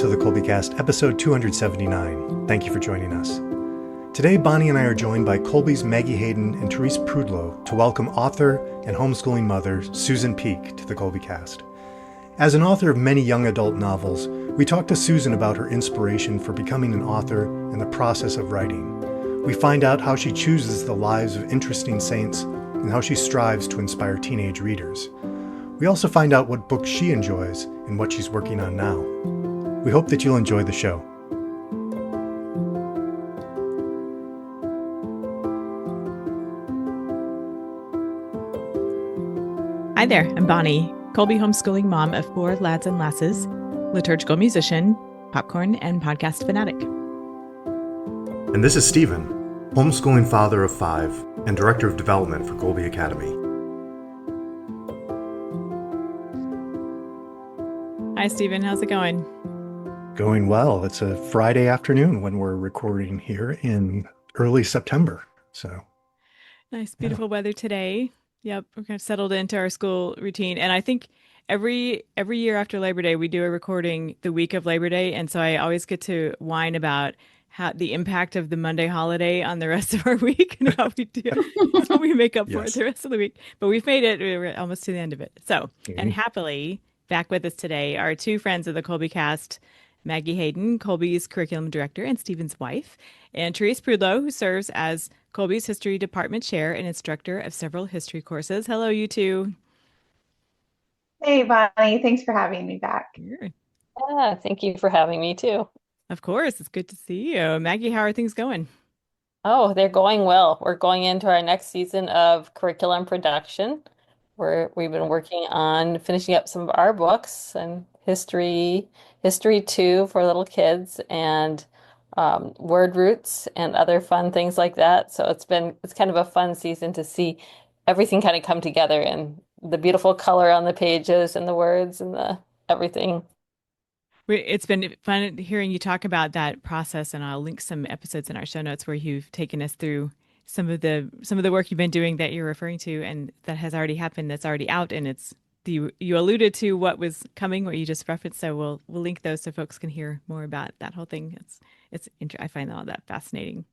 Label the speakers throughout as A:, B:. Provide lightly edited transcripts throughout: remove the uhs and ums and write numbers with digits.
A: to the Kolbecast, episode 279. Thank you for joining us. Today, Bonnie and I are joined by Kolbe's Maggie Hayden and Therese Prudlow to welcome author and homeschooling mother Susan Peak to the Kolbecast. As an author of many young adult novels, we talked to Susan about her inspiration for becoming an author and the process of writing. We find out how she chooses the lives of interesting saints and how she strives to inspire teenage readers. We also find out what books she enjoys and what she's working on now. We hope that you'll enjoy the show.
B: Hi there, I'm Bonnie, Kolbe homeschooling mom of 4 lads and lasses, liturgical musician, popcorn, and podcast fanatic.
A: And this is Stephen, homeschooling father of 5 and director of development for Kolbe Academy.
B: Hi, Stephen. How's it going?
A: Going well. It's a Friday afternoon when we're recording here in early September. So
B: Nice, beautiful weather today. Yep, we're kind of settled into our school routine. And I think every year after Labor Day, we do a recording the week of Labor Day. And so I always get to whine about how the impact of the Monday holiday on the rest of our week and how we do how we make up for it the rest of the week. But we've made it. We're almost to the end of it. So, and happily, back with us today are 2 friends of the Kolbecast, Maggie Hayden, Kolbe's curriculum director and Stephen's wife, and Therese Prudlow, who serves as Kolbe's history department chair and instructor of several history courses. Hello, you two.
C: Hey, Bonnie. Thanks for having me back.
B: Sure.
D: Yeah, thank you for having me too.
B: Of course, it's good to see you. Maggie, how are things going?
D: Oh, they're going well. We're going into our next season of curriculum production, where we've been working on finishing up some of our books and history 2 for little kids, and word roots and other fun things like that. So it's kind of a fun season to see everything kind of come together and the beautiful color on the pages and the words and the everything.
B: It's been fun hearing you talk about that process, and I'll link some episodes in our show notes where you've taken us through some of the work you've been doing that you're referring to and that has already happened, that's already out, and you alluded to what was coming, what you just referenced. So we'll link those so folks can hear more about that whole thing. I find all that fascinating.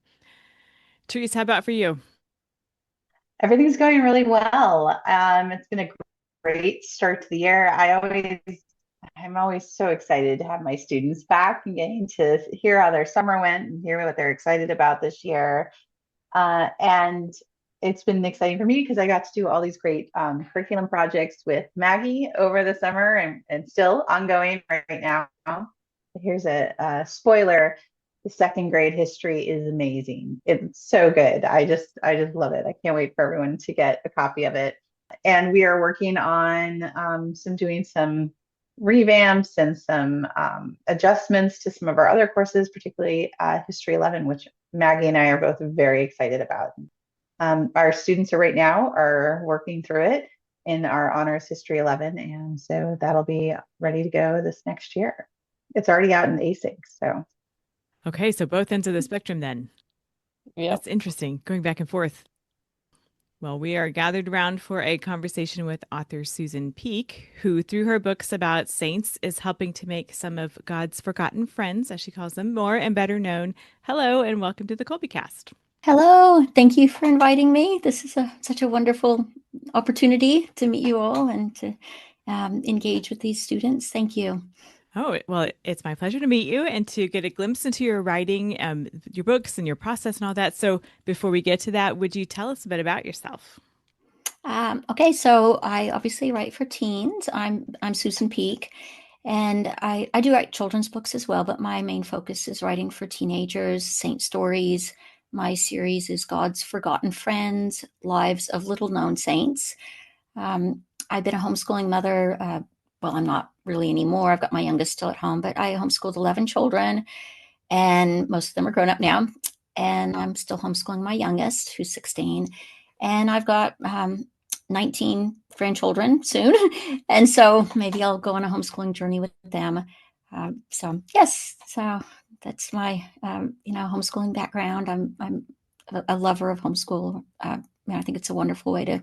B: Therese, how about for you?
C: Everything's going really well. It's been a great start to the year. I'm always so excited to have my students back and getting to hear how their summer went and hear what they're excited about this year. And it's been exciting for me because I got to do all these great curriculum projects with Maggie over the summer and still ongoing right now. Here's a spoiler. The 2nd grade history is amazing. It's so good. I just love it. I can't wait for everyone to get a copy of it. And we are working on doing some revamps and some adjustments to some of our other courses, particularly History 11, which Maggie and I are both very excited about. Our students right now are working through it in our honors History 11, and so that'll be ready to go this next year. It's already out in ASIC, so.
B: Okay, so both ends of the spectrum then.
D: Yeah,
B: That's interesting, going back and forth. Well, we are gathered around for a conversation with author Susan Peak, who through her books about saints is helping to make some of God's forgotten friends, as she calls them, more and better known. Hello, and welcome to the Kolbecast.
E: Hello, thank you for inviting me. This is such a wonderful opportunity to meet you all and to engage with these students. Thank you.
B: Oh, well, it's my pleasure to meet you and to get a glimpse into your writing, your books and your process and all that. So before we get to that, would you tell us a bit about yourself?
E: Okay, so I obviously write for teens. I'm Susan Peak, and I do write children's books as well, but my main focus is writing for teenagers, saint stories. My series is God's Forgotten Friends, Lives of Little Known Saints. I've been a homeschooling mother. Well, I'm not really anymore. I've got my youngest still at home, but I homeschooled 11 children, and most of them are grown up now. And I'm still homeschooling my youngest, who's 16. And I've got 19 grandchildren soon. And so maybe I'll go on a homeschooling journey with them. So that's my, homeschooling background. I'm a lover of homeschool. I think it's a wonderful way to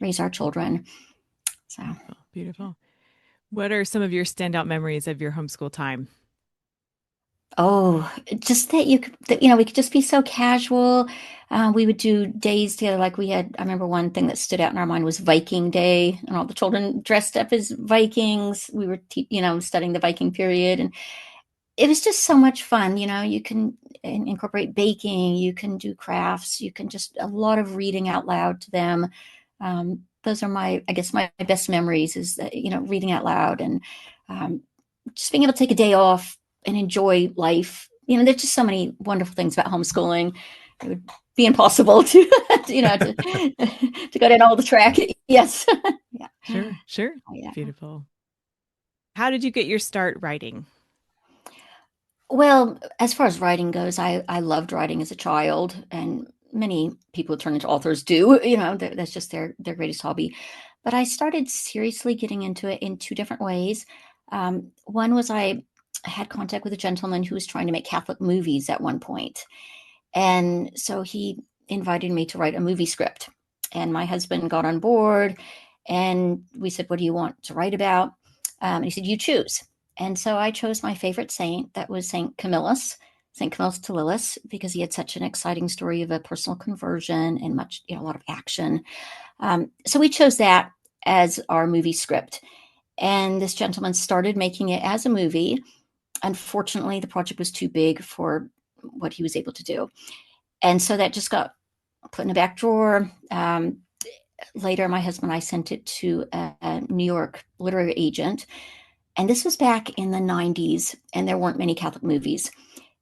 E: raise our children. So
B: Beautiful. What are some of your standout memories of your homeschool time?
E: Oh, just that we could just be so casual. We would do days together. Like I remember one thing that stood out in our mind was Viking Day, and all the children dressed up as Vikings. We were, studying the Viking period, and it was just so much fun. You can incorporate baking, you can do crafts, you can just a lot of reading out loud to them. Those are I guess my best memories is that, reading out loud and just being able to take a day off and enjoy life. There's just so many wonderful things about homeschooling. It would be impossible to, to go down all the track. Yes. Yeah.
B: Sure.
E: Oh, yeah.
B: Beautiful. How did you get your start writing?
E: Well, as far as writing goes, I loved writing as a child, and many people who turn into authors do. That's just their greatest hobby. But I started seriously getting into it in two different ways. One was I had contact with a gentleman who was trying to make Catholic movies at one point, and so he invited me to write a movie script. And my husband got on board, and we said, "What do you want to write about?" And he said, "You choose." And so I chose my favorite saint, that was Saint Camillus, Saint Camillus to Lillis, because he had such an exciting story of a personal conversion and much, a lot of action. So we chose that as our movie script. And this gentleman started making it as a movie. Unfortunately, the project was too big for what he was able to do. And so that just got put in a back drawer. Later, my husband and I sent it to a New York literary agent. And this was back in the 90s, and there weren't many Catholic movies.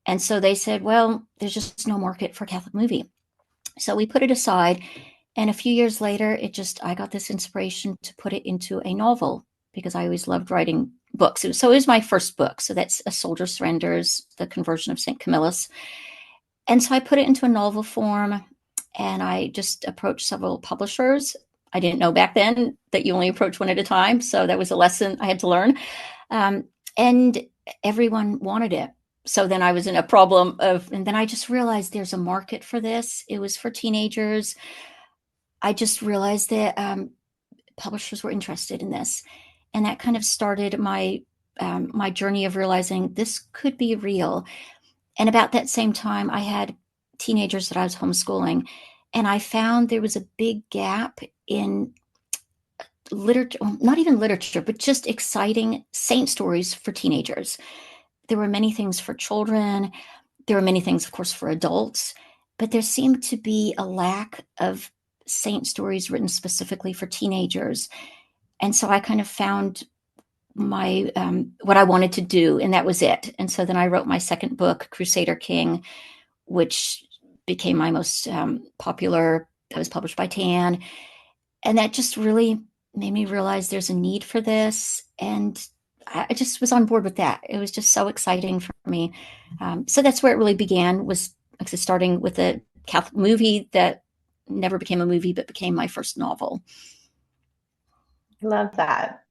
E: And so they said, well, there's just no market for a Catholic movie. So we put it aside. And a few years later, I got this inspiration to put it into a novel, because I always loved writing books. It was my first book. So that's A Soldier Surrenders, the conversion of Saint Camillus. And so I put it into a novel form, and I just approached several publishers. I didn't know back then that you only approach one at a time. So that was a lesson I had to learn. And everyone wanted it. So then I was in a problem and then I just realized there's a market for this. It was for teenagers. I just realized that publishers were interested in this. And that kind of started my journey of realizing this could be real. And about that same time, I had teenagers that I was homeschooling, and I found there was a big gap in literature, not even literature, but just exciting saint stories for teenagers. There were many things for children. There were many things, of course, for adults, but there seemed to be a lack of saint stories written specifically for teenagers. And so I kind of found my what I wanted to do, and that was it. And so then I wrote my second book, Crusader King, which became my most popular. That was published by Tan, and that just really made me realize there's a need for this, and I just was on board with that. It was just so exciting for me. So that's where it really began, was like starting with a Catholic movie that never became a movie, but became my first novel.
C: I love that.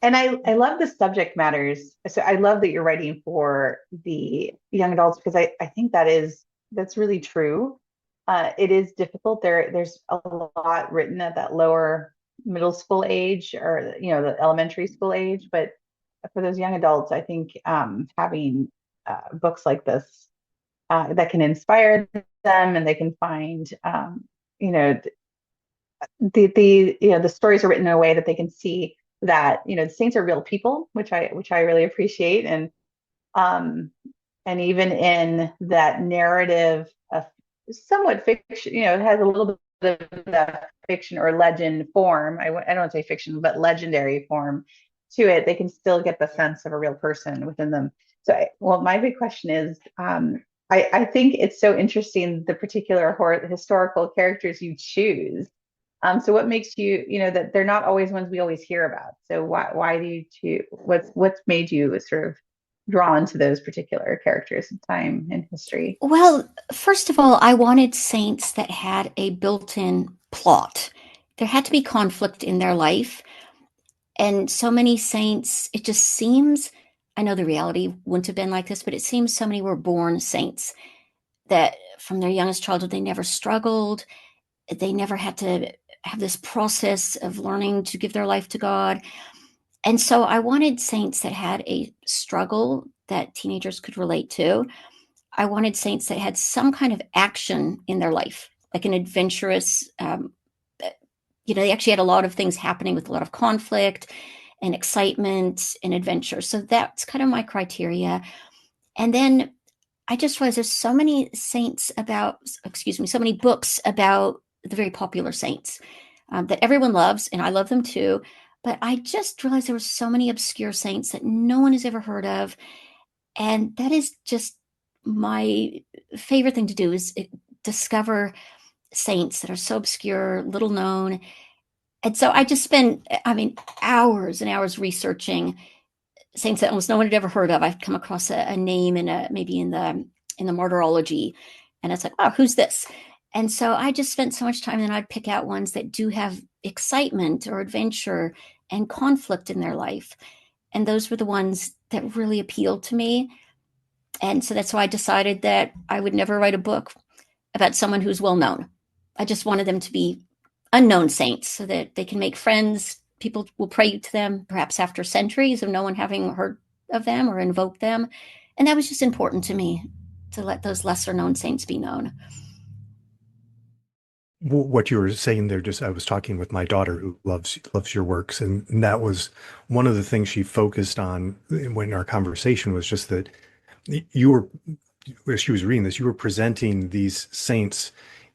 C: And I love the subject matters. So I love that you're writing for the young adults, because I think that's really true. It is difficult. There's a lot written at that lower middle school age, or the elementary school age. But for those young adults, I think having books like this that can inspire them, and they can find the stories are written in a way that they can see that the saints are real people, which I really appreciate. Um and even in that narrative of somewhat fiction, it has a little bit of that fiction or legend form. I don't want to say fiction, but legendary form to it. They can still get the sense of a real person within them. So my big question is, I think it's so interesting, the particular historical characters you choose. So what makes you, that they're not always ones we always hear about. So why do you choose? What's made you sort of drawn to those particular characters in time and history?
E: Well, first of all, I wanted saints that had a built-in plot. There had to be conflict in their life. And so many saints, it just seems, I know the reality wouldn't have been like this, but it seems so many were born saints, that from their youngest childhood, they never struggled. They never had to have this process of learning to give their life to God. And so I wanted saints that had a struggle that teenagers could relate to. I wanted saints that had some kind of action in their life, like an adventurous, they actually had a lot of things happening with a lot of conflict and excitement and adventure. So that's kind of my criteria. And then I just realized there's so many so many books about the very popular saints that everyone loves, and I love them too. But I just realized there were so many obscure saints that no one has ever heard of. And that is just my favorite thing to do, is discover saints that are so obscure, little known. And so I just spend, hours and hours researching saints that almost no one had ever heard of. I've come across a name maybe in the martyrology, and it's like, wow, who's this? And so I just spent so much time, and I'd pick out ones that do have excitement or adventure and conflict in their life. And those were the ones that really appealed to me. And so that's why I decided that I would never write a book about someone who's well known. I just wanted them to be unknown saints so that they can make friends. People will pray to them, perhaps after centuries of no one having heard of them or invoked them. And that was just important to me, to let those lesser known saints be known.
A: What you were saying there, I was talking with my daughter who loves your works, and that was one of the things she focused on when our conversation was just that you were, as she was reading this, you were presenting these saints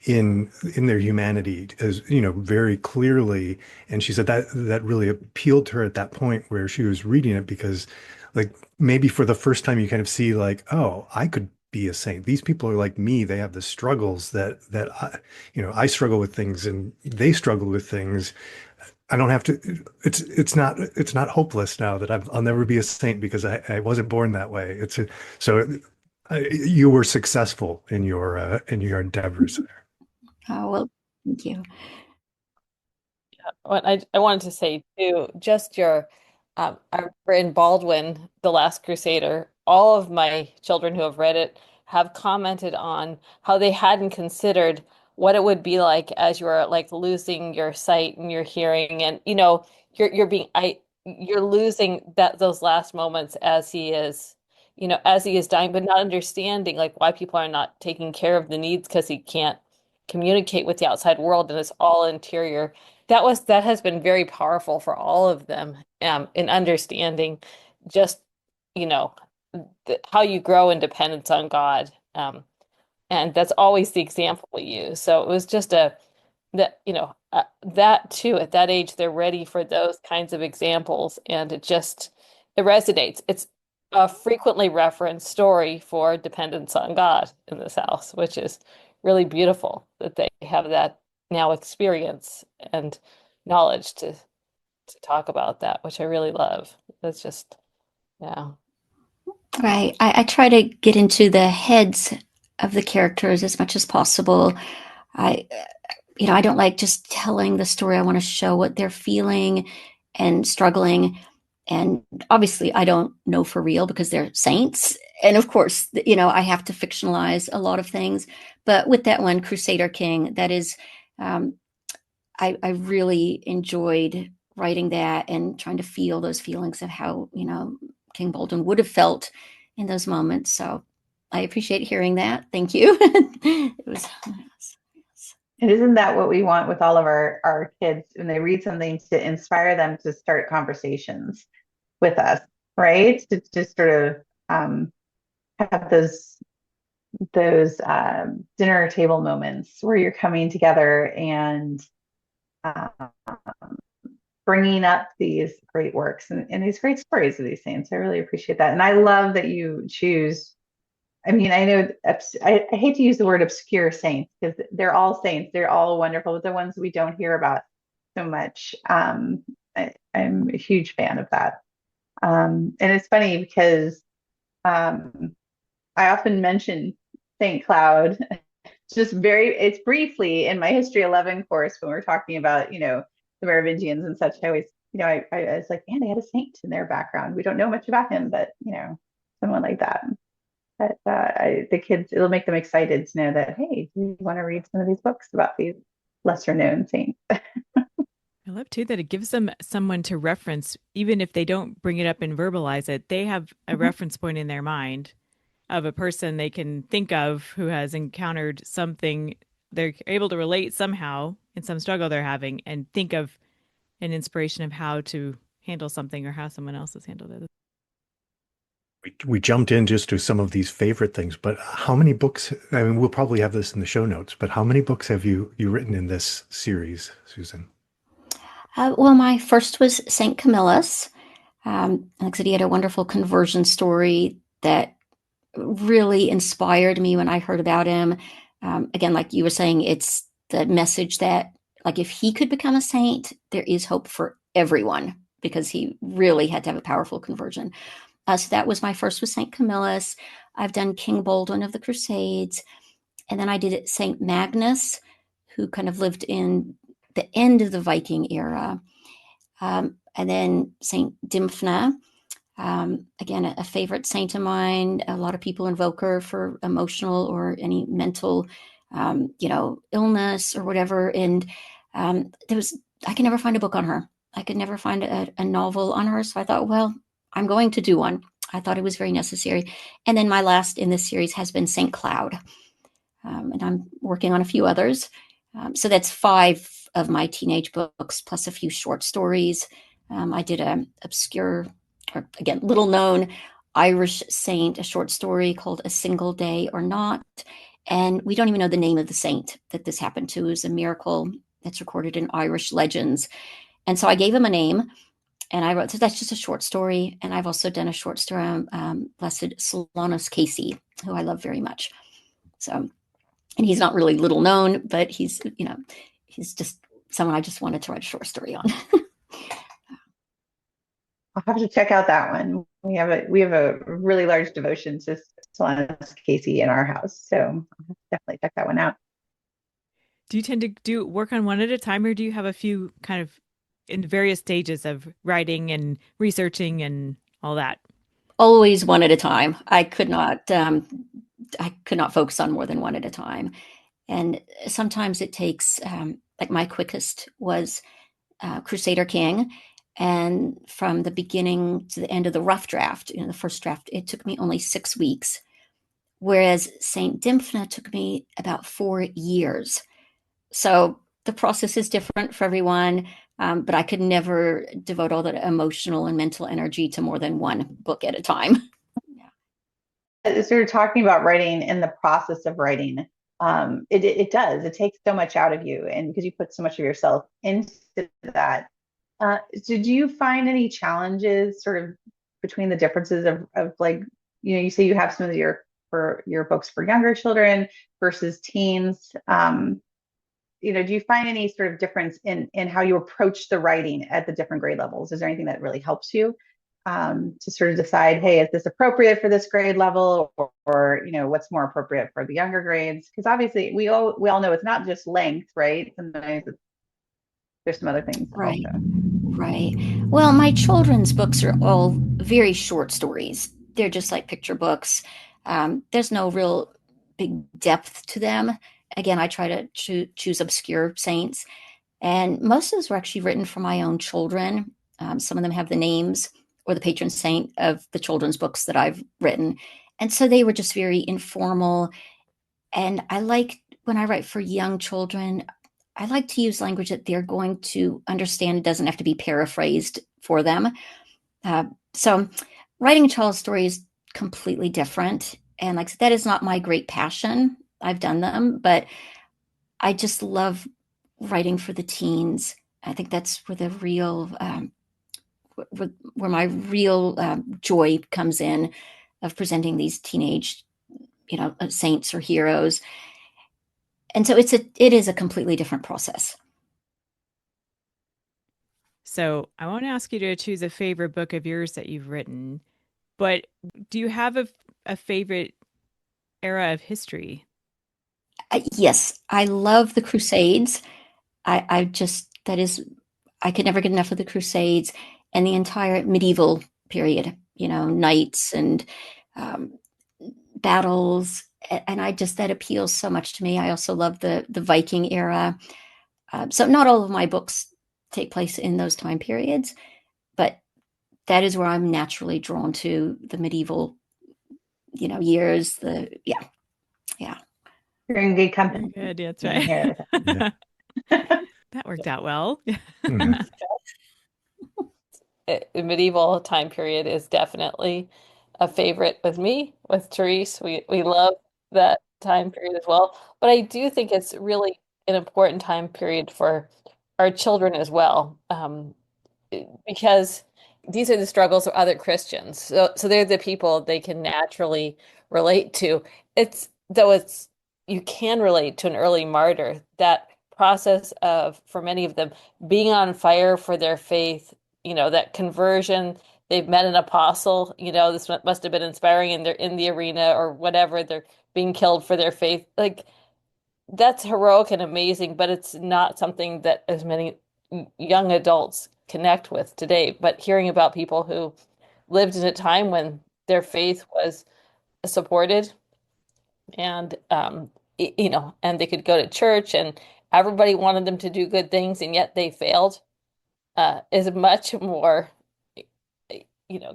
A: in their humanity, as very clearly. And she said that really appealed to her at that point where she was reading it, because like maybe for the first time you kind of see like, oh, I could be a saint. These people are like me. They have the struggles that I struggle with things, and they struggle with things. I don't have to. It's not hopeless now that I'll never be a saint because I wasn't born that way. You were successful in your endeavors there.
E: Oh, well, thank you.
D: What I wanted to say too, just I've written Baldwin, The Last Crusader. All of my children who have read it have commented on how they hadn't considered what it would be like as you are like losing your sight and your hearing, and you're losing those last moments as he is, as he is dying, but not understanding like why people are not taking care of the needs because he can't communicate with the outside world and it's all interior. That has been very powerful for all of them, in understanding just, how you grow in dependence on God. And that's always the example we use. So it was just that too, at that age, they're ready for those kinds of examples. And it resonates. It's a frequently referenced story for dependence on God in this house, which is really beautiful that they have that now experience and knowledge to talk about that, which I really love. That's just, yeah.
E: Right. I try to get into the heads of the characters as much as possible. I, I don't like just telling the story. I want to show what they're feeling and struggling. And obviously, I don't know for real because they're saints. And of course, I have to fictionalize a lot of things. But with that one, Crusader King, that is, I really enjoyed writing that and trying to feel those feelings of how, King Baldwin would have felt in those moments. So I appreciate hearing that. Thank you. It was.
C: And isn't that what we want with all of our kids when they read something, to inspire them to start conversations with us, right? To just sort of have those dinner table moments where you're coming together and bringing up these great works and these great stories of these saints. I really appreciate that. And I love that you choose, I know I hate to use the word obscure saints because they're all saints. They're all wonderful, but the ones we don't hear about so much. I'm a huge fan of that. And it's funny because I often mention Saint Cloud it's briefly in my History 11 course when we're talking about, the Merovingians and such. I always, I was like, man, they had a saint in their background. We don't know much about him, but, someone like that. But the kids, it'll make them excited to know that, hey, do you want to read some of these books about these lesser known saints?
B: I love too that it gives them someone to reference, even if they don't bring it up and verbalize it. They have a reference point in their mind of a person they can think of who has encountered something they're able to relate somehow in some struggle they're having and think of an inspiration of how to handle something or how someone else has handled it.
A: We jumped in just to some of these favorite things, but how many books? I mean, we'll probably have this in the show notes, but how many books have you written in this series, Susan?
E: Well, my first was Saint Camillus. Like I said, he had a wonderful conversion story that really inspired me when I heard about him. Again, like you were saying, it's the message that, like, if he could become a saint, there is hope for everyone, because he really had to have a powerful conversion. So that was my first, was Saint Camillus. I've done King Baldwin of the Crusades. And then I did Saint Magnus, who kind of lived in the end of the Viking era. And then Saint Dymphna, again, a favorite saint of mine. A lot of people invoke her for emotional or any mental, illness or whatever. And I could never find a book on her. I could never find a novel on her. So I thought, well, I'm going to do one. I thought it was very necessary. And then my last in this series has been Saint Cloud. And I'm working on a few others. So that's 5 of my teenage books, plus a few short stories. I did an obscure, or again, little known Irish saint, a short story called A Single Day or Not. And we don't even know the name of the saint that this happened to. It was a miracle that's recorded in Irish legends. And so I gave him a name. And I wrote, so that's just a short story. And I've also done a short story on Blessed Solanus Casey, who I love very much. So, and he's not really little known, but he's just someone I just wanted to write a short story on.
C: I'll have to check out that one. We have a really large devotion to Solanus Casey in our house, so I'll definitely check that one out.
B: Do you tend to do work on one at a time, or do you have a few kind of in various stages of writing and researching and all that?
E: Always one at a time. I could not focus on more than one at a time. And sometimes it takes, like my quickest was Crusader King. And from the beginning to the end of the rough draft, the first draft, it took me only 6 weeks. Whereas St. Dymphna took me about 4 years. So the process is different for everyone. But I could never devote all that emotional and mental energy to more than one book at a time.
C: As we were talking about writing and the process of writing, it does. It takes so much out of you, and because you put so much of yourself into that. Did you find any challenges sort of between the differences of like, you say you have some of your books for younger children versus teens? Do you find any sort of difference in how you approach the writing at the different grade levels? Is there anything that really helps you to sort of decide, hey, is this appropriate for this grade level, or what's more appropriate for the younger grades? Because obviously we all know it's not just length, right? Sometimes there's some other things.
E: Right.
C: Also.
E: Right. Well, my children's books are all very short stories. They're just like picture books. There's no real big depth to them. Again, I try to choose obscure saints, and most of those were actually written for my own children. Some of them have the names or the patron saint of the children's books that I've written. And so they were just very informal. And I like, when I write for young children, I like to use language that they're going to understand. It doesn't have to be paraphrased for them. So writing a child's story is completely different. And like that is not my great passion. I've done them, but I just love writing for the teens. I think that's where the real, where my real joy comes in, of presenting these teenage, saints or heroes. And so it is a completely different process.
B: So I won't ask you to choose a favorite book of yours that you've written, but do you have a favorite era of history?
E: Yes, I love the Crusades. I could never get enough of the Crusades and the entire medieval period, knights and battles. And that appeals so much to me. I also love the Viking era. So not all of my books take place in those time periods, but that is where I'm naturally drawn to the medieval, years. Yeah.
C: You're in good
B: Very
C: company.
B: good. Yeah, that's
C: You can hear
B: right.
C: it.
B: That worked out well.
A: Mhm.
D: The medieval time period is definitely a favorite with me, with Therese. We love that time period as well. But I do think it's really an important time period for our children as well, because these are the struggles of other Christians. So they're the people they can naturally relate to. It's you can relate to an early martyr, that process of, for many of them, being on fire for their faith, that conversion. They've met an apostle, this must have been inspiring, and they're in the arena or whatever, they're being killed for their faith. Like, that's heroic and amazing, but it's not something that as many young adults connect with today. But hearing about people who lived in a time when their faith was supported, and and they could go to church and everybody wanted them to do good things and yet they failed, is much more,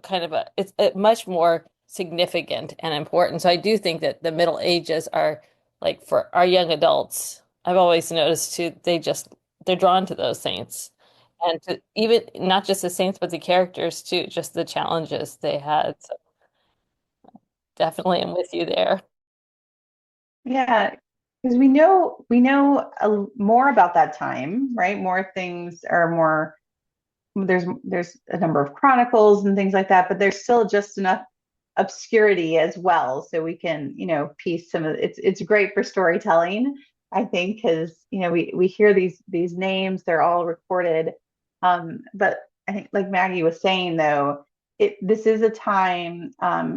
D: kind of it's much more significant and important. So I do think that the Middle Ages are, like, for our young adults, I've always noticed too, they're drawn to those saints, and to even not just the saints, but the characters too, just the challenges they had. So definitely I'm with you there.
C: Yeah, because we know more about that time, right? More things are more. There's a number of chronicles and things like that, but there's still just enough obscurity as well, so we can piece some of it's great for storytelling, I think, because we hear these names, they're all recorded, but I think, like Maggie was saying, though, this is a time, I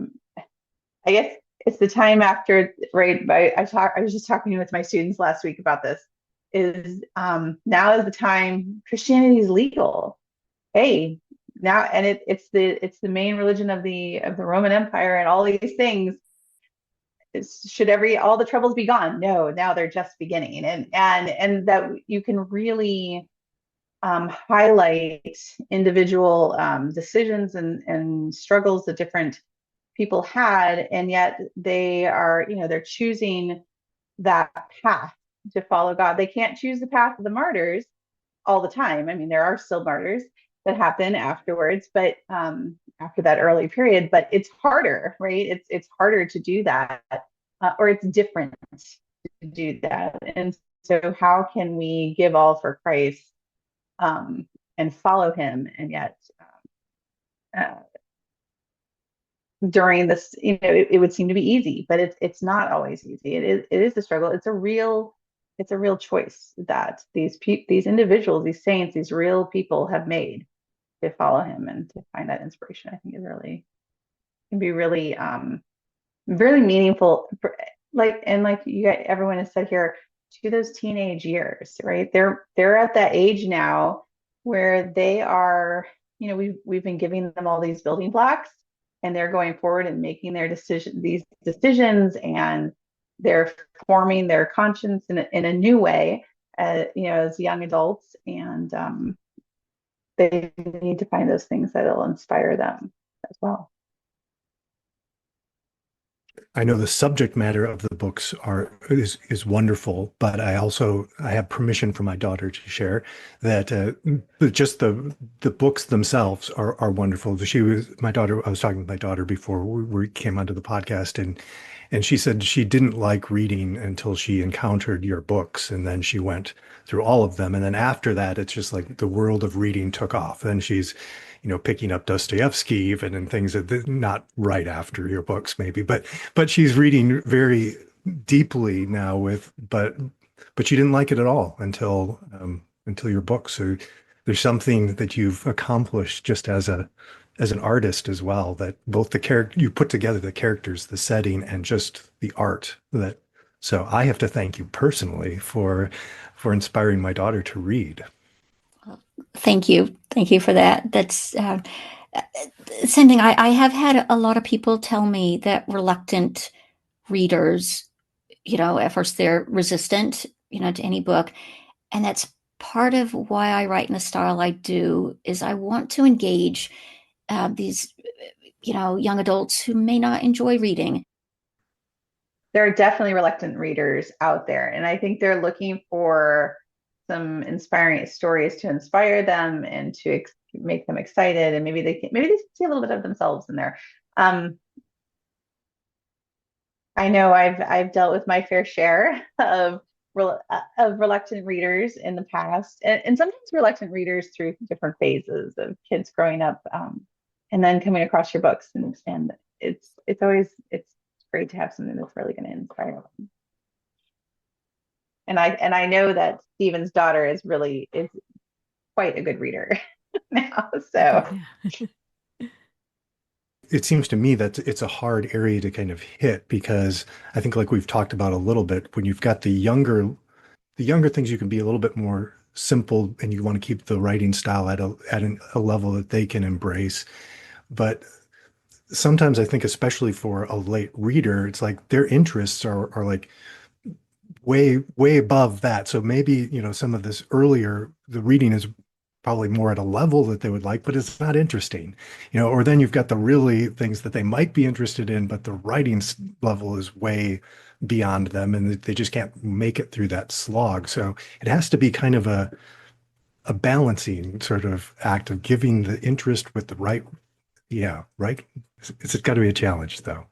C: guess it's the time after, right? I was just talking with my students last week about this. Is now is the time Christianity is legal. Hey, now, and it's the main religion of the Roman Empire and all these things. Should all the troubles be gone? No, now they're just beginning, and that you can really highlight individual decisions and struggles that different people had, and yet they are, they're choosing that path to follow God. They can't choose the path of the martyrs all the time. I mean, there are still martyrs that happen afterwards, but after that early period, but it's harder, right? It's harder to do that, or it's different to do that. And so how can we give all for Christ, and follow him, and yet during this, it would seem to be easy, but it's not always easy. It is a struggle. It's a real choice that these individuals, these saints, these real people have made to follow him and to find that inspiration. I think can be really really meaningful, like you guys, everyone has said here, to those teenage years, right? They're at that age now where they are, we've been giving them all these building blocks, and they're going forward and making these decisions, and they're forming their conscience in a new way, as young adults, and they need to find those things that'll inspire them as well.
A: I know the subject matter of the books is wonderful, but I have permission from my daughter to share that just the books themselves are wonderful. I was talking with my daughter before we came onto the podcast, and she said she didn't like reading until she encountered your books, and then she went through all of them, and then after that, it's just like the world of reading took off. Then she's picking up Dostoevsky even, and things that not right after your books maybe, but she's reading very deeply now but she didn't like it at all until your books. So there's something that you've accomplished just as an artist as well, that both you put together the characters, the setting, and just the art so I have to thank you personally for inspiring my daughter to read.
E: Thank you for that. That's same thing. I have had a lot of people tell me that reluctant readers, at first they're resistant, to any book, and that's part of why I write in the style I do is I want to engage these, young adults who may not enjoy reading.
C: There are definitely reluctant readers out there, and I think they're looking for some inspiring stories to inspire them and to make them excited, and maybe they see a little bit of themselves in there. I know I've dealt with my fair share of reluctant readers in the past, and sometimes reluctant readers through different phases of kids growing up, and then coming across your books, and it's great to have something that's really going to inspire them. And I know that Stephen's daughter is quite a good reader now. So
B: Yeah.
A: It seems to me that it's a hard area to kind of hit because I think like we've talked about a little bit, when you've got the younger things, you can be a little bit more simple and you want to keep the writing style at a level that they can embrace. But sometimes I think, especially for a late reader, it's like their interests are like way above that. So maybe, some of this earlier, the reading is probably more at a level that they would like, but it's not interesting, or then you've got the really things that they might be interested in, but the writing level is way beyond them and they just can't make it through that slog. So it has to be kind of a balancing sort of act of giving the interest with the right. Yeah, right. It's got to be a challenge though.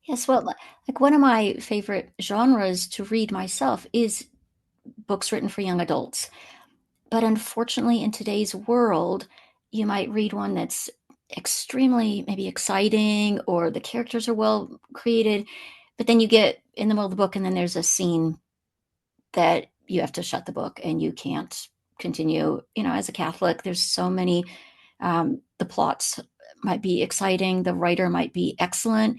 E: Yes, well, like one of my favorite genres to read myself is books written for young adults. But unfortunately, in today's world, you might read one that's extremely maybe exciting or the characters are well created, but then you get in the middle of the book and then there's a scene that you have to shut the book and you can't continue. As a Catholic, there's so many, the plots might be exciting, the writer might be excellent,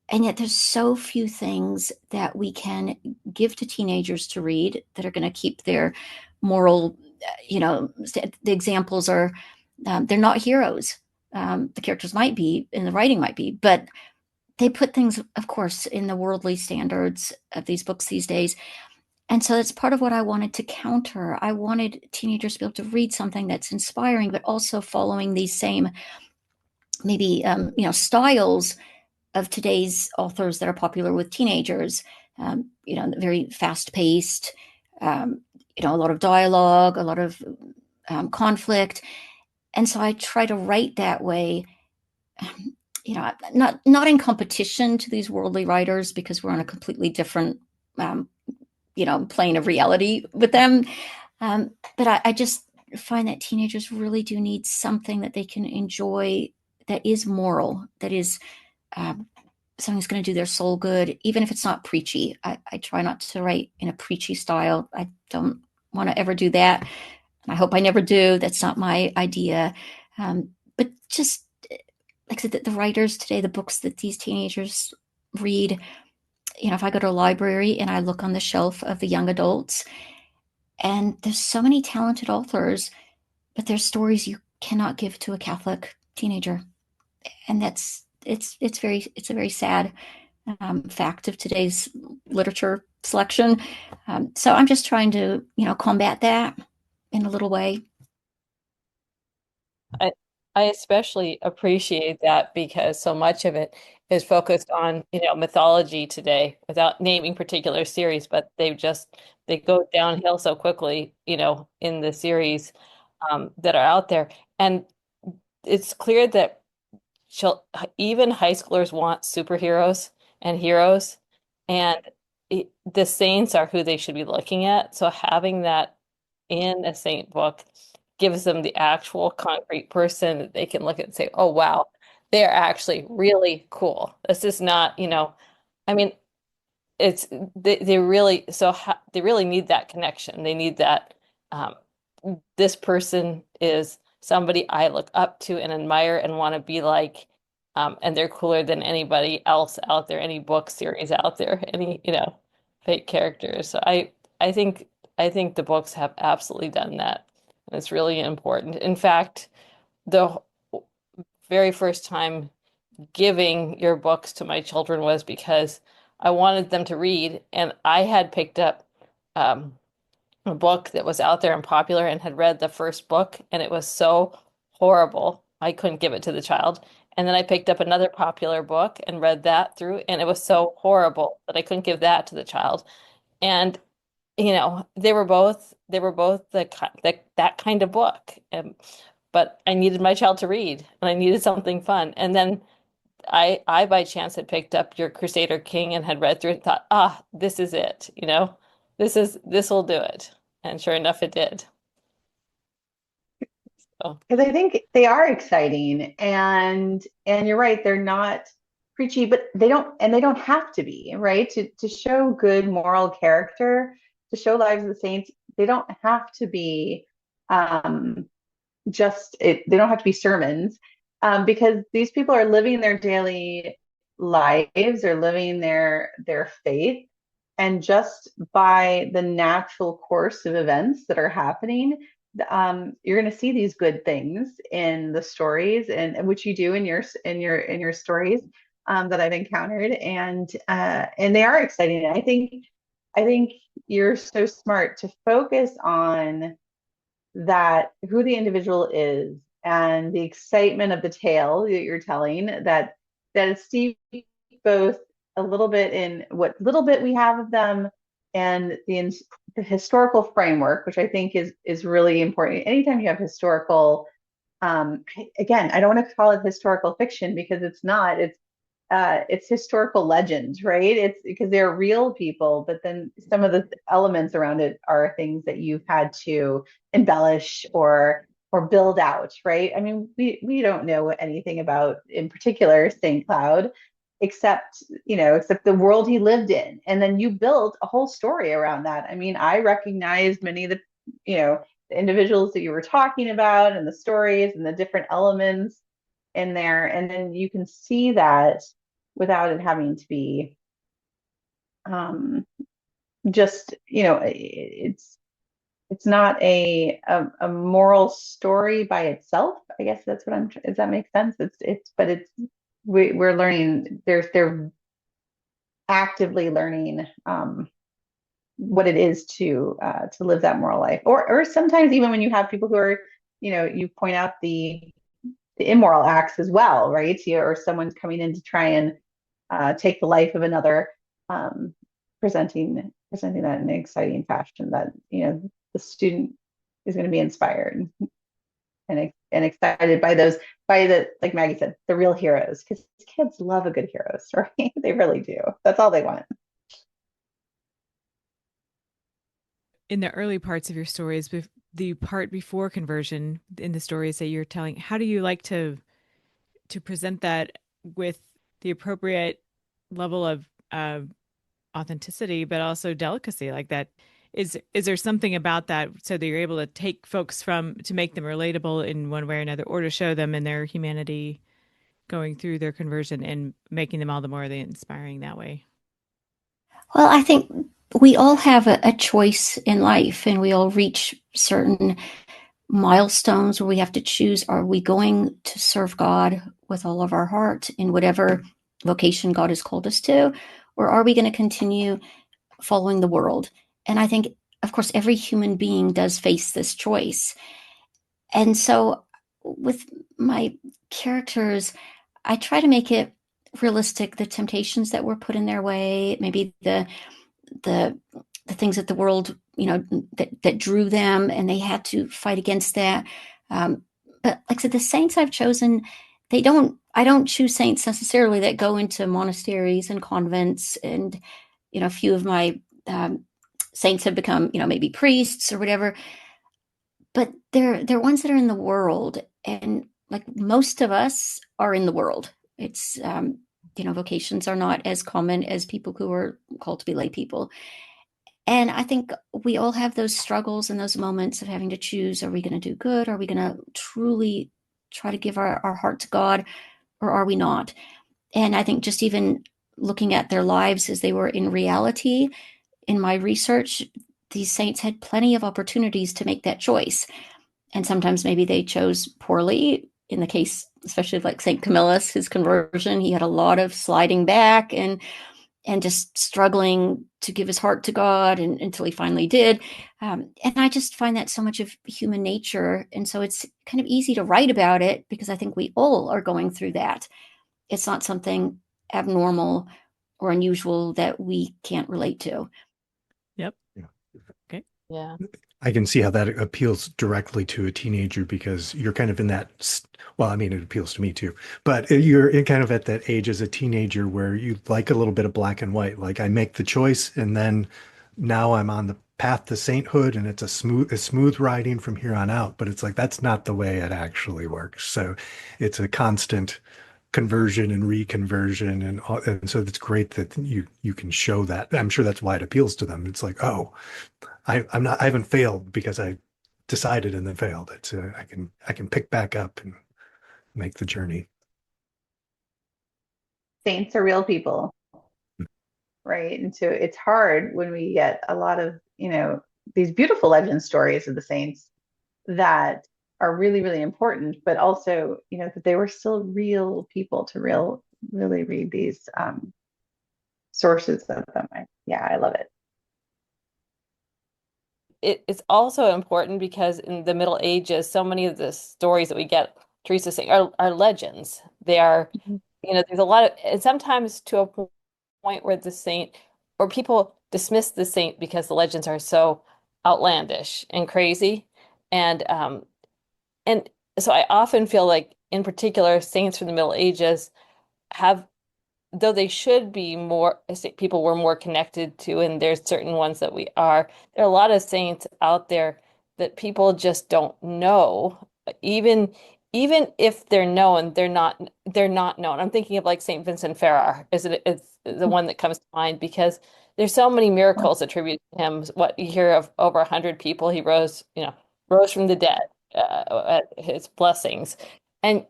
E: and yet there's so few things that we can give to teenagers to read that are going to keep their moral, the examples are, they're not heroes. The characters might be, and the writing might be, but they put things, of course, in the worldly standards of these books these days. And so that's part of what I wanted to counter. I wanted teenagers to be able to read something that's inspiring, but also following these same maybe, styles of today's authors that are popular with teenagers. Very fast paced, a lot of dialogue, a lot of conflict. And so I try to write that way, not in competition to these worldly writers because we're on a completely different, plane of reality with them. But I just find that teenagers really do need something that they can enjoy that is moral, that is something that's going to do their soul good, even if it's not preachy. I try not to write in a preachy style. I don't want to ever do that. I hope I never do. That's not my idea. But just like I said, the writers today, the books that these teenagers read, if I go to a library and I look on the shelf of the young adults, and there's so many talented authors, but there's stories you cannot give to a Catholic teenager. And it's a very sad fact of today's literature selection. So I'm just trying to, combat that in a little way.
D: I especially appreciate that because so much of it is focused on, mythology today without naming particular series, but they go downhill so quickly, in the series that are out there. And it's clear that even high schoolers want superheroes and heroes, and the saints are who they should be looking at. So having that in a saint book gives them the actual concrete person that they can look at and say, oh, wow, they're actually really cool. This is not, I mean, it's they really they really need that connection. They need that this person is somebody I look up to and admire and want to be like, and they're cooler than anybody else out there, any book series out there, any, fake characters. So I think I think the books have absolutely done that. And it's really important. In fact, the very first time giving your books to my children was because I wanted them to read, and I had picked up um, a book that was out there and popular and had read the first book, and it was so horrible. I couldn't give it to the child. And then I picked up another popular book and read that through, and it was so horrible that I couldn't give that to the child. And they were both that kind of book. But I needed my child to read, and I needed something fun. And then I by chance had picked up your Crusader King and had read through it and thought, this is it, this will do it. And sure enough, it did. So,
C: Because I think they are exciting, and you're right, they're not preachy, but they don't have to be, right? To show good moral character, to show lives of the saints, they don't have to be they don't have to be sermons, because these people are living their daily lives, or living their faith, and just by the natural course of events that are happening, you're going to see these good things in the stories, and which you do in your stories, that I've encountered, and they are exciting. And I think you're so smart to focus on that, who the individual is, and the excitement of the tale that you're telling, that is steeped both a little bit in what little bit we have of them, and the historical framework, which I think is really important. Anytime you have historical, again, I don't want to call it historical fiction, because it's not. It's historical legends, right? It's because they're real people, but then some of the elements around it are things that you've had to embellish or build out, right? I mean, we don't know anything about, in particular, Saint Cloud, except the world he lived in, and then you build a whole story around that. I mean, I recognized many of the individuals that you were talking about, and the stories and the different elements in there, and then you can see that without it having to be just it's not a moral story by itself. I guess that's what does that make sense? We're learning, they're actively learning what it is to live that moral life, or sometimes even when you have people who are, you point out the immoral acts as well, right? Or someone's coming in to try and take the life of another, presenting that in an exciting fashion, that the student is going to be inspired and excited by like Maggie said, the real heroes, because kids love a good hero story. They really do. That's all they want.
B: In the early parts of your stories, the part before conversion, in the stories that you're telling, how do you like to present that with the appropriate level of authenticity, but also delicacy? Like that, is there something about that so that you're able to take folks to make them relatable in one way or another, or to show them in their humanity going through their conversion and making them all the more inspiring that way?
E: Well, I think we all have a choice in life, and we all reach certain milestones where we have to choose: are we going to serve God with all of our heart in whatever vocation God has called us to, or are we going to continue following the world? And I think, of course, every human being does face this choice. And so with my characters, I try to make it realistic, the temptations that were put in their way, maybe the things that the world, that drew them, and they had to fight against that. But like I said, the saints I've chosen, I don't choose saints necessarily that go into monasteries and convents, and a few of my saints have become, maybe priests or whatever. But they're ones that are in the world, and like most of us are in the world. It's vocations are not as common as people who are called to be lay people. And I think we all have those struggles and those moments of having to choose: are we going to do good? Are we going to truly try to give our heart to God, or are we not? And I think just even looking at their lives as they were in reality, in my research, these saints had plenty of opportunities to make that choice. And sometimes maybe they chose poorly. In the case, especially like Saint Camillus, his conversion, he had a lot of sliding back, and and just struggling to give his heart to God until he finally did. And I just find that so much of human nature. And so it's kind of easy to write about it because I think we all are going through that. It's not something abnormal or unusual that we can't relate to.
B: Yep.
A: Yeah.
B: Okay.
D: Yeah.
A: I can see how that appeals directly to a teenager because you're kind of in that, well, I mean, it appeals to me too, but you're in kind of at that age as a teenager where you like a little bit of black and white. Like I make the choice and then now I'm on the path to sainthood and it's a smooth riding from here on out. But it's like, that's not the way it actually works. So it's a constant conversion and reconversion and so it's great that you can show that. I'm sure that's why it appeals to them. It's like, oh, I haven't failed because I decided and then failed. It's I can pick back up and make the journey.
C: Saints are real people, right? And so it's hard when we get a lot of, these beautiful legend stories of the saints that are really, really important, but also, that they were still real people to really read these sources of them. I love it.
D: It's also important because in the Middle Ages, so many of the stories that we get Teresa saying are legends. They are, there's a lot of, and sometimes to a point where the saint or people dismiss the saint because the legends are so outlandish and crazy. And so I often feel like, in particular, saints from the Middle Ages have, though they should be more, people we're more connected to, and there's certain ones that we are, there are a lot of saints out there that people just don't know. Even if they're known, they're not known. I'm thinking of like Saint Vincent Ferrar is the one that comes to mind because there's so many miracles attributed to him. What you hear of over 100 people, he rose from the dead at his blessings. And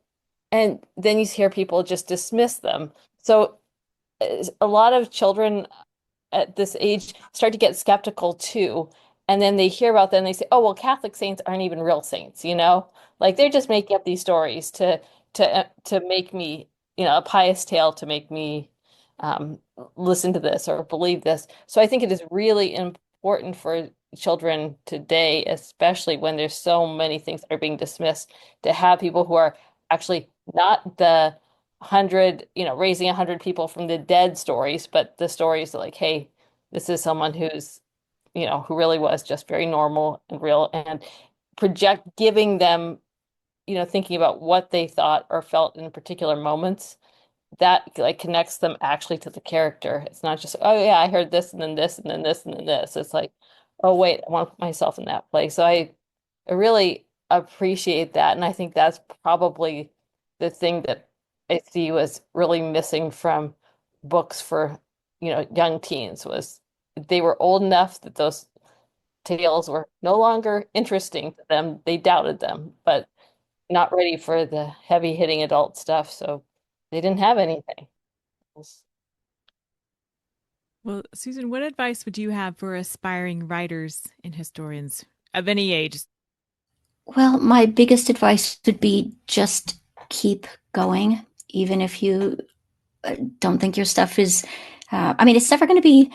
D: and then you hear people just dismiss them. So a lot of children at this age start to get skeptical too. And then they hear about them and they say, oh, well, Catholic saints aren't even real saints, Like they're just making up these stories to make me, a pious tale to make me um, listen to this or believe this. So I think it is really important for children today, especially when there's so many things that are being dismissed, to have people who are actually not the 100, raising 100 people from the dead stories, but the stories like, hey, this is someone who really was just very normal and real, and giving them, thinking about what they thought or felt in particular moments that like connects them actually to the character. It's not just, oh yeah, I heard this and then this and then this and then this. It's like, oh wait, I want to put myself in that place. So I really appreciate that. And I think that's probably the thing that I see was really missing from books for, young teens was they were old enough that those tales were no longer interesting to them. They doubted them, but not ready for the heavy hitting adult stuff. So they didn't have anything.
B: Well, Susan, what advice would you have for aspiring writers and historians of any age?
E: Well, my biggest advice would be just keep going, even if you don't think your stuff is, it's never going to be,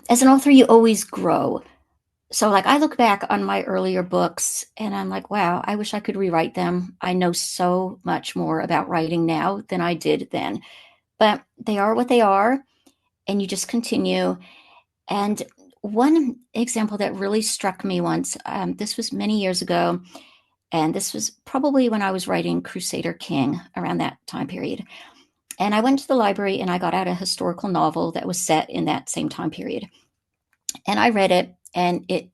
E: as an author, you always grow. So like I look back on my earlier books and I'm like, wow, I wish I could rewrite them. I know so much more about writing now than I did then, but they are what they are, and you just continue. And one example that really struck me once, this was many years ago, and this was probably when I was writing Crusader King around that time period. And I went to the library and I got out a historical novel that was set in that same time period. And I read it, and it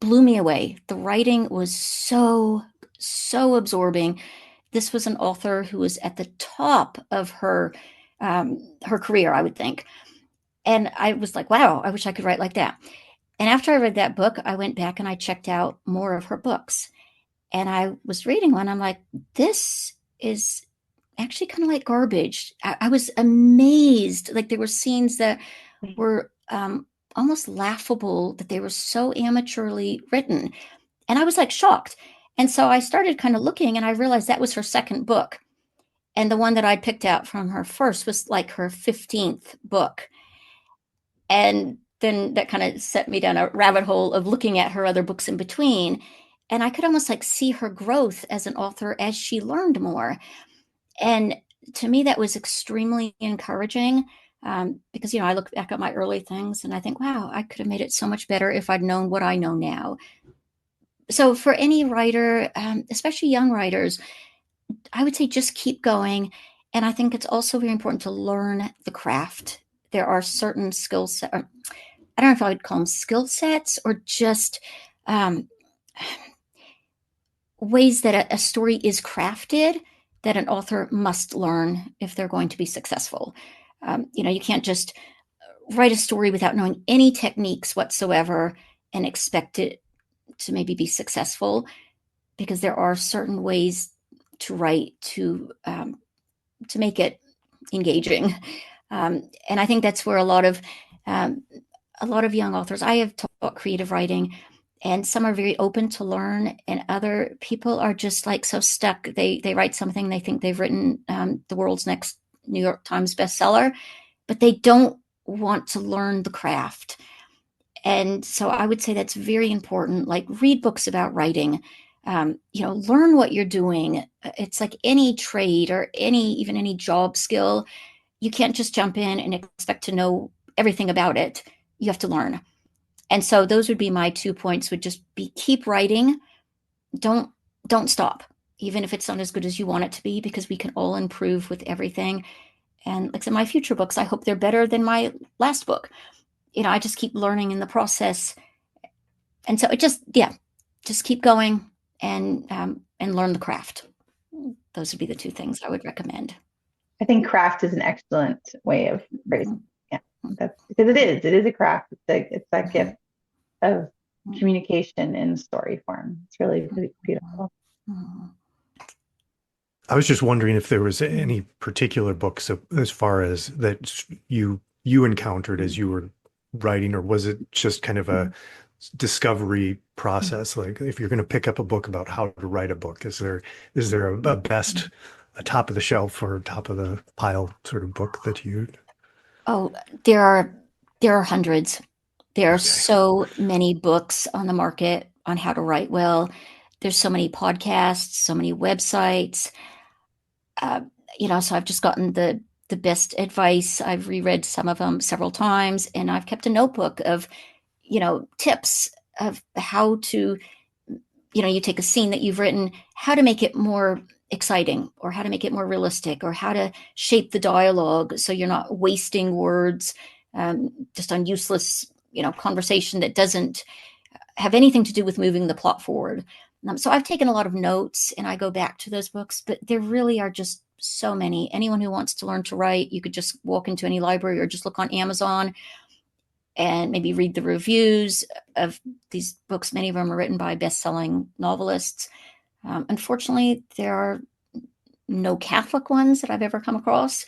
E: blew me away. The writing was so, so absorbing. This was an author who was at the top of her career, I would think. And I was like, wow, I wish I could write like that. And after I read that book, I went back and I checked out more of her books. And I was reading one. I'm like, this is actually kind of like garbage. I was amazed. Like there were scenes that were almost laughable, that they were so amateurly written. And I was like shocked. And so I started kind of looking, and I realized that was her second book. And the one that I picked out from her first was like her 15th book. And then that kind of set me down a rabbit hole of looking at her other books in between. And I could almost like see her growth as an author as she learned more. And to me, that was extremely encouraging, because, I look back at my early things and I think, wow, I could have made it so much better if I'd known what I know now. So for any writer, especially young writers, I would say just keep going. And I think it's also very important to learn the craft. There are certain skill sets, I don't know if I would call them skill sets or just ways that a story is crafted that an author must learn if they're going to be successful. You can't just write a story without knowing any techniques whatsoever and expect it to maybe be successful, because there are certain ways to write to make it engaging. And I think that's where a lot of young authors, I have taught creative writing, and some are very open to learn, and other people are just like so stuck. They write something, they think they've written the world's next New York Times bestseller, but they don't want to learn the craft. And so I would say that's very important. Like, read books about writing. Learn what you're doing. It's like any trade or even any job skill. You can't just jump in and expect to know everything about it. You have to learn. And so those would be my 2 points, would just be keep writing. Don't stop, even if it's not as good as you want it to be, because we can all improve with everything. And like I said, my future books, I hope they're better than my last book. I just keep learning in the process. And so just keep going and learn the craft. Those would be the 2 things I would recommend.
C: I think craft is an excellent way of phrasing. Yeah, that's because it is a craft. It's that gift of communication in story form. It's really, really beautiful.
A: I was just wondering if there was any particular books as far as that you encountered as you were writing, or was it just kind of a discovery process? Like, if you're going to pick up a book about how to write a book, is there a best, a top of the shelf or top of the pile sort of book that you?
E: Oh, there are hundreds. There are so many books on the market on how to write well. There's so many podcasts, so many websites. So I've just gotten the best advice. I've reread some of them several times, and I've kept a notebook of, tips of how to, you take a scene that you've written, how to make it more exciting, or how to make it more realistic, or how to shape the dialogue so you're not wasting words just on useless, conversation that doesn't have anything to do with moving the plot forward. So I've taken a lot of notes, and I go back to those books, but there really are just so many. Anyone who wants to learn to write, you could just walk into any library or just look on Amazon and maybe read the reviews of these books. Many of them are written by best-selling novelists. Unfortunately, there are no Catholic ones that I've ever come across.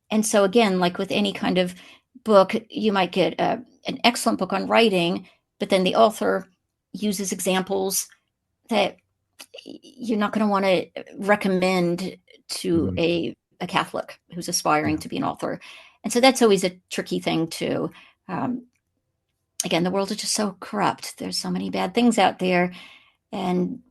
E: And so again, like with any kind of book, you might get an excellent book on writing, but then the author uses examples that you're not going to want to recommend to a Catholic who's aspiring to be an author. And so that's always a tricky thing too. Again, the world is just so corrupt. There's so many bad things out there. And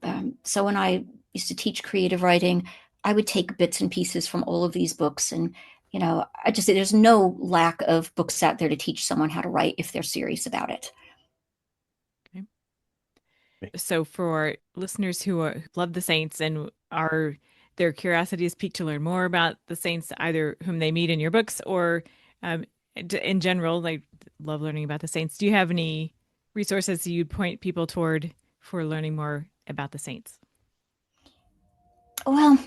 E: so when I used to teach creative writing, I would take bits and pieces from all of these books. And, I just say there's no lack of books out there to teach someone how to write if they're serious about it.
B: So for listeners who love the saints and their curiosity is piqued to learn more about the saints, either whom they meet in your books or in general, like love learning about the saints, do you have any resources you'd point people toward for learning more about the saints?
E: Well,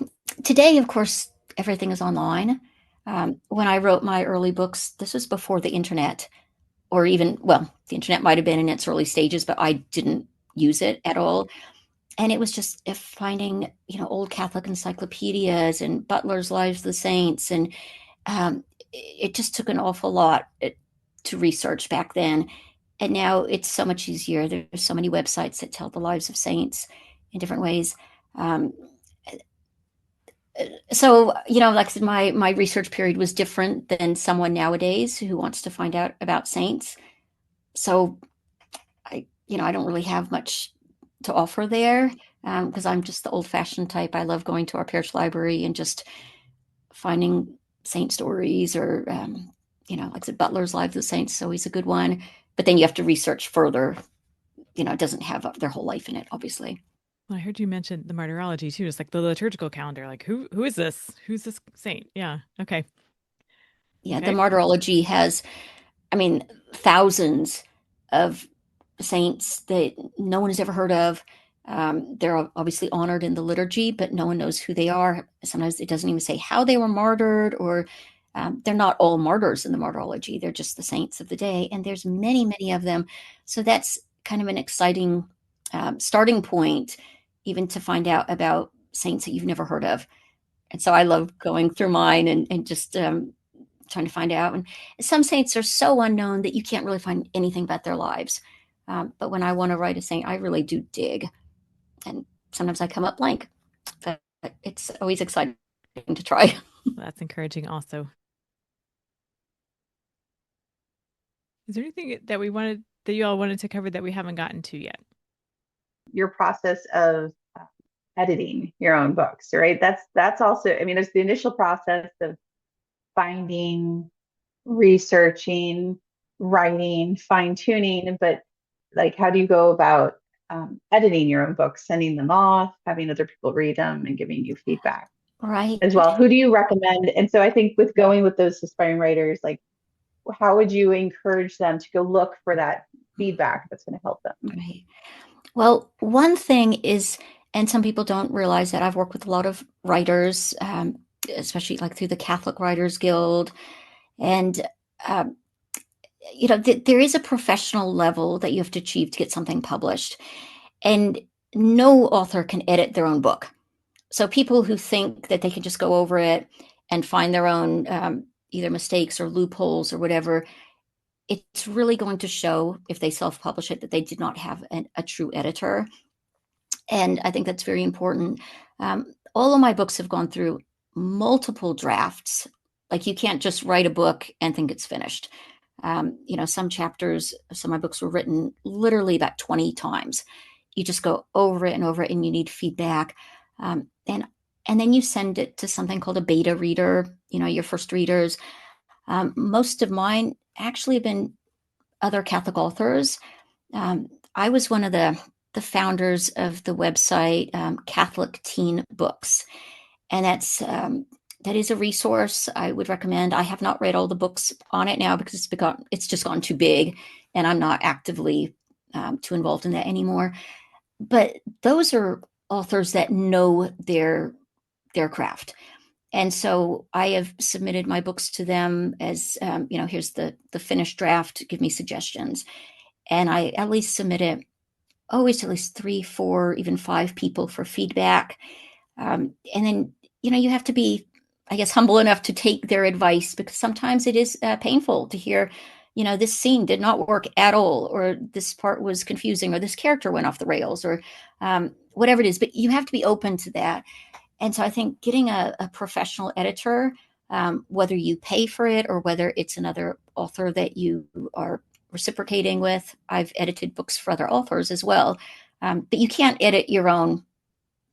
E: today, of course, everything is online. When I wrote my early books, this was before the internet, or even, well, the internet might have been in its early stages, but I didn't use it at all. And it was just finding, old Catholic encyclopedias and Butler's Lives of the Saints. And it just took an awful lot to research back then. And now it's so much easier. There's so many websites that tell the lives of saints in different ways. So, like I said, my research period was different than someone nowadays who wants to find out about saints. So I don't really have much to offer there, because I'm just the old-fashioned type. I love going to our parish library and just finding saint stories, or like I said, Butler's Lives of the Saints is always a good one. But then you have to research further. It doesn't have their whole life in it, obviously.
B: Well, I heard you mention the martyrology too, just like the liturgical calendar. Like who is this? Who's this saint? Yeah. Okay.
E: Yeah, the
B: Okay.
E: martyrology has, thousands of saints that no one has ever heard of. They're obviously honored in the liturgy, but no one knows who they are. Sometimes it doesn't even say how they were martyred, or they're not all martyrs in the martyrology. They're just the saints of the day, and there's many, many of them. So that's kind of an exciting starting point, even to find out about saints that you've never heard of. And so I love going through mine and just trying to find out. And some saints are so unknown that you can't really find anything about their lives. But when I want to write a saint, I really do dig. And sometimes I come up blank. But it's always exciting to try.
B: Well, that's encouraging also. Is there anything that you all wanted to cover that we haven't gotten to yet?
C: Your process of editing your own books, right? That's also, there's the initial process of finding, researching, writing, fine tuning, but like, how do you go about editing your own books, sending them off, having other people read them and giving you feedback
E: Right.
C: as well? Who do you recommend? And so I think with going with those aspiring writers, like, how would you encourage them to go look for that feedback that's going to help them?
E: Right. Well, one thing is, and some people don't realize that I've worked with a lot of writers, especially like through the Catholic Writers Guild. And, there is a professional level that you have to achieve to get something published. And no author can edit their own book. So people who think that they can just go over it and find their own either mistakes or loopholes or whatever, it's really going to show, if they self-publish it, that they did not have a true editor. And I think that's very important. All of my books have gone through multiple drafts. Like, you can't just write a book and think it's finished. Some chapters, some of my books were written literally about 20 times. You just go over it and over it, and you need feedback. And then you send it to something called a beta reader, your first readers. Most of mine actually have been other Catholic authors. I was one of the founders of the website Catholic Teen Books, and that is a resource I would recommend. I have not read all the books on it now because it's just gone too big, and I'm not actively too involved in that anymore. But those are authors that know their craft. And so I have submitted my books to them as, here's the finished draft, give me suggestions. And I at least submit it always to at least 3, 4, even 5 people for feedback. And then, you have to be, I guess, humble enough to take their advice, because sometimes it is painful to hear, this scene did not work at all, or this part was confusing, or this character went off the rails, or whatever it is. But you have to be open to that. And so I think getting a professional editor, whether you pay for it or whether it's another author that you are reciprocating with. I've edited books for other authors as well. But you can't edit your own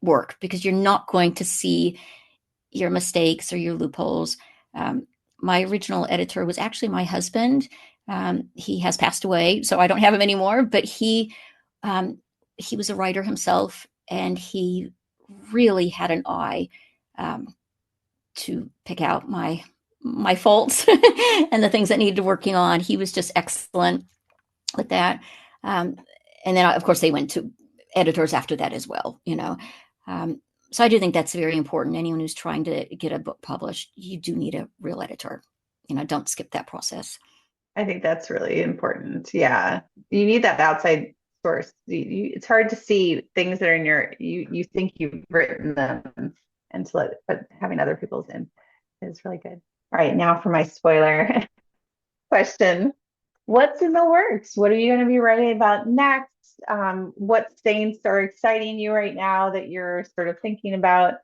E: work, because you're not going to see your mistakes or your loopholes. My original editor was actually my husband. He has passed away, so I don't have him anymore, but he was a writer himself, and he really had an eye to pick out my faults and the things that needed working on. He was just excellent with that. And then, of course, they went to editors after that as well, so I do think that's very important. Anyone who's trying to get a book published, you do need a real editor. Don't skip that process.
C: I think that's really important. Yeah. You need that outside source. It's hard to see things that are you think you've written them, and but having other people's in is really good. All right, now for my spoiler question. What's in the works? What are you going to be writing about next? What saints are exciting you right now that you're sort of thinking about?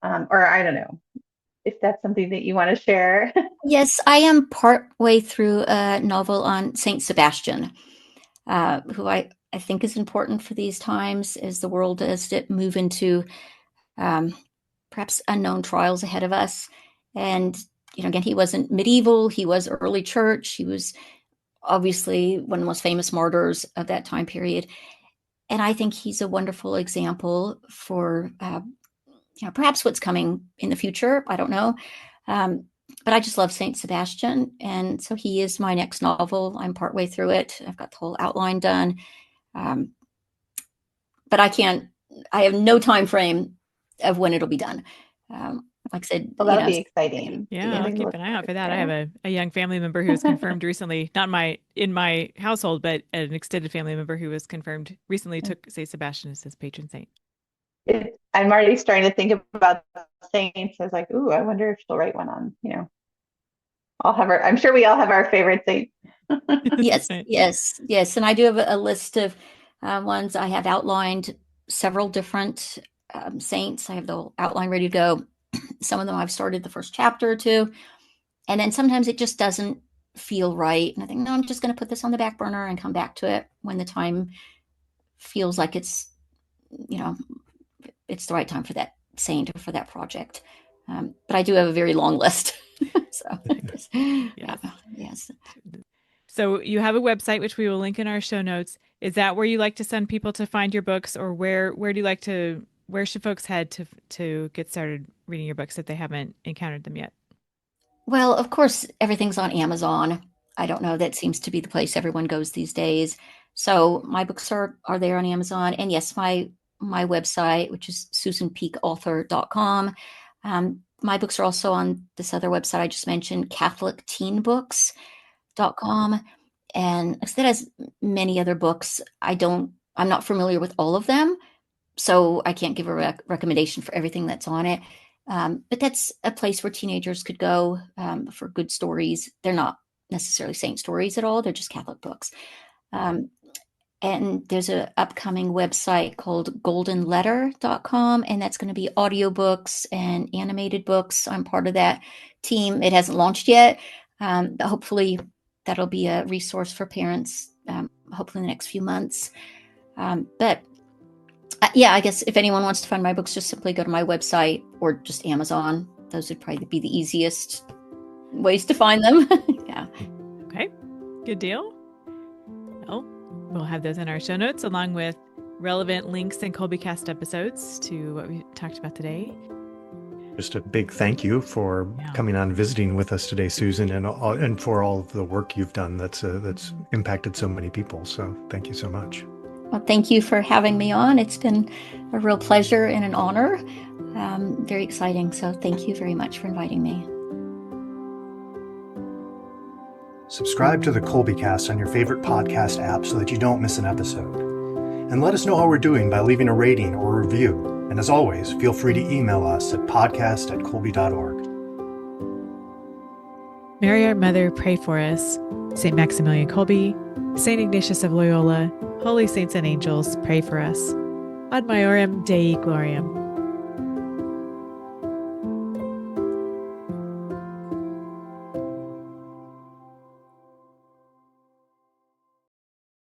C: or I don't know if that's something that you want to share.
E: Yes, I am part way through a novel on Saint Sebastian, who I think is important for these times as the world does move into um, perhaps unknown trials ahead of us. And, again, he wasn't medieval, he was early church, he was obviously one of the most famous martyrs of that time period. And I think he's a wonderful example for, perhaps what's coming in the future. I don't know. But I just love Saint Sebastian. And so he is my next novel. I'm partway through it. I've got the whole outline done. But I have no time frame of when it'll be done. Like I said,
C: Well, that'll be exciting.
B: Yeah, I'll
C: Something to
B: keep
C: look
B: an eye out for that. I
C: forward
B: have a young family member who was confirmed recently, not in my household, but an extended family member who was confirmed recently took Saint Sebastian as his patron saint.
C: I'm already starting to think about saints. I was like, ooh, I wonder if she'll write one on, I'm sure we all have our favorite saint.
E: Yes,
B: Right.
E: yes. And I do have a list of ones. I have outlined several different saints. I have the outline ready to go. Some of them I've started the first chapter or two. And then sometimes it just doesn't feel right. And I think, no, I'm just going to put this on the back burner and come back to it when the time feels like it's the right time for that saint or for that project. But I do have a very long list. So, yes.
B: So you have a website, which we will link in our show notes. Is that where you like to send people to find your books, or where should folks head to get started reading your books if they haven't encountered them yet?
E: Well, of course, everything's on Amazon. I don't know, that seems to be the place everyone goes these days. So my books are there on Amazon. And yes, my website, which is susanpeakauthor.com. My books are also on this other website I just mentioned, catholicteenbooks.com. And it has many other books. I'm not familiar with all of them, so I can't give a recommendation for everything that's on it. But that's a place where teenagers could go for good stories. They're not necessarily saint stories at all. They're just Catholic books. And there's an upcoming website called goldenletter.com, and that's going to be audiobooks and animated books. I'm part of that team. It hasn't launched yet. But hopefully that'll be a resource for parents, hopefully in the next few months. But I guess if anyone wants to find my books, just simply go to my website or just Amazon. Those would probably be the easiest ways to find them. Yeah.
B: Okay, good deal. Well, we'll have those in our show notes along with relevant links and Kolbecast episodes to what we talked about today.
A: Just a big thank you for coming on and visiting with us today, Susan, and for all of the work you've done that's impacted so many people. So thank you so much.
E: Well, thank you for having me on. It's been a real pleasure and an honor. Very exciting. So thank you very much for inviting me.
A: Subscribe to the Kolbecast on your favorite podcast app so that you don't miss an episode. And let us know how we're doing by leaving a rating or a review. And as always, feel free to email us at podcast@kolbe.org.
B: Mary, our Mother, pray for us. St. Maximilian Kolbe, St. Ignatius of Loyola, Holy Saints and Angels, pray for us. Ad Maiorem Dei Gloriam.